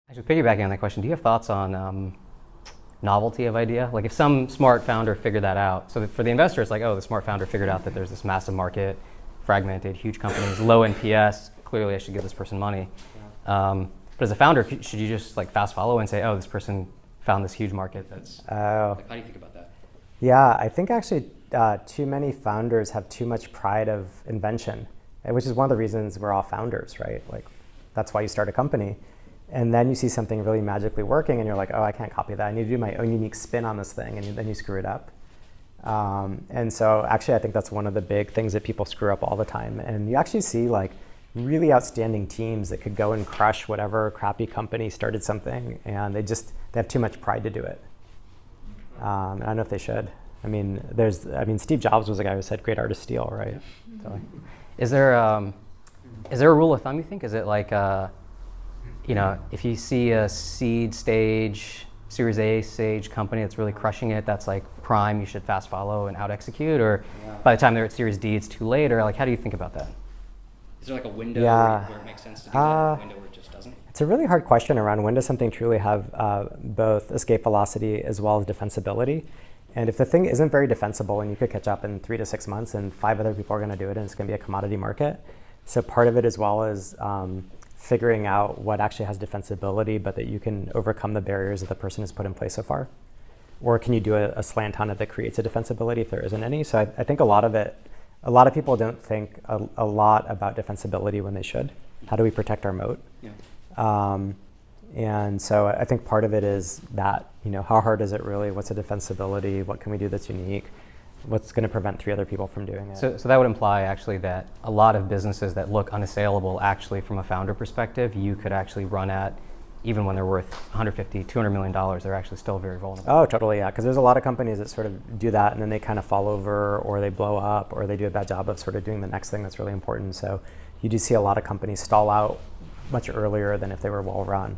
Actually, piggybacking on that question, do you have thoughts on novelty of idea? Like if some smart founder figured that out, so that for the investor, it's like, oh, the smart founder figured out that there's this massive market, fragmented, huge companies, low NPS, clearly I should give this person money. But as a founder, should you just like fast follow and say, oh, this person found this huge market that's, like, how do you think about that? Yeah, I think actually too many founders have too much pride of invention, which is one of the reasons we're all founders, right? Like that's why you start a company. And then you see something really magically working and you're like, oh, I can't copy that. I need to do my own unique spin on this thing, and then you screw it up. And so actually I think that's one of the big things that people screw up all the time. And you actually see like really outstanding teams that could go and crush whatever crappy company started something, and they have too much pride to do it. And I don't know if they should. I mean, Steve Jobs was the guy who said, great artists steal, right? So, is there a rule of thumb, you think? Is it like, if you see a seed stage, Series A stage company that's really crushing it, that's like prime, you should fast follow and out execute, or by the time they're at Series D, it's too late, or like, how do you think about that? Is there like a window where it makes sense to do that, and a window where it just doesn't? It's a really hard question around when does something truly have both escape velocity as well as defensibility. And if the thing isn't very defensible and you could catch up in 3 to 6 months and 5 other people are going to do it and it's going to be a commodity market. So part of it as well is figuring out what actually has defensibility, but that you can overcome the barriers that the person has put in place so far. Or can you do a slant on it that creates a defensibility if there isn't any? So I think a lot of people don't think a lot about defensibility when they should. How do we protect our moat? Yeah. And so I think part of it is that, how hard is it really? What's the defensibility? What can we do that's unique? What's going to prevent 3 other people from doing it? So that would imply actually that a lot of businesses that look unassailable, actually from a founder perspective, you could actually run at, even when they're worth $150, $200 million, they're actually still very vulnerable. Oh, totally, yeah. Because there's a lot of companies that sort of do that and then they kind of fall over, or they blow up, or they do a bad job of sort of doing the next thing that's really important. So you do see a lot of companies stall out much earlier than if they were well run.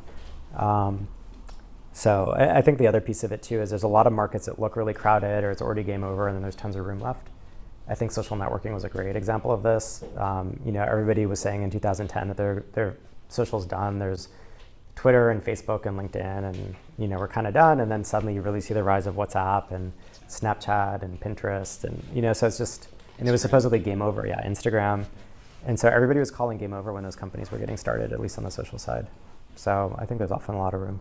So I think the other piece of it too is there's a lot of markets that look really crowded, or it's already game over and then there's tons of room left. I think social networking was a great example of this. Everybody was saying in 2010 that their social's done. There's Twitter and Facebook and LinkedIn, and we're kind of done. And then suddenly you really see the rise of WhatsApp and Snapchat and Pinterest, and so it's just, and it was supposedly game over. Yeah, Instagram. And so everybody was calling game over when those companies were getting started, at least on the social side. So I think there's often a lot of room.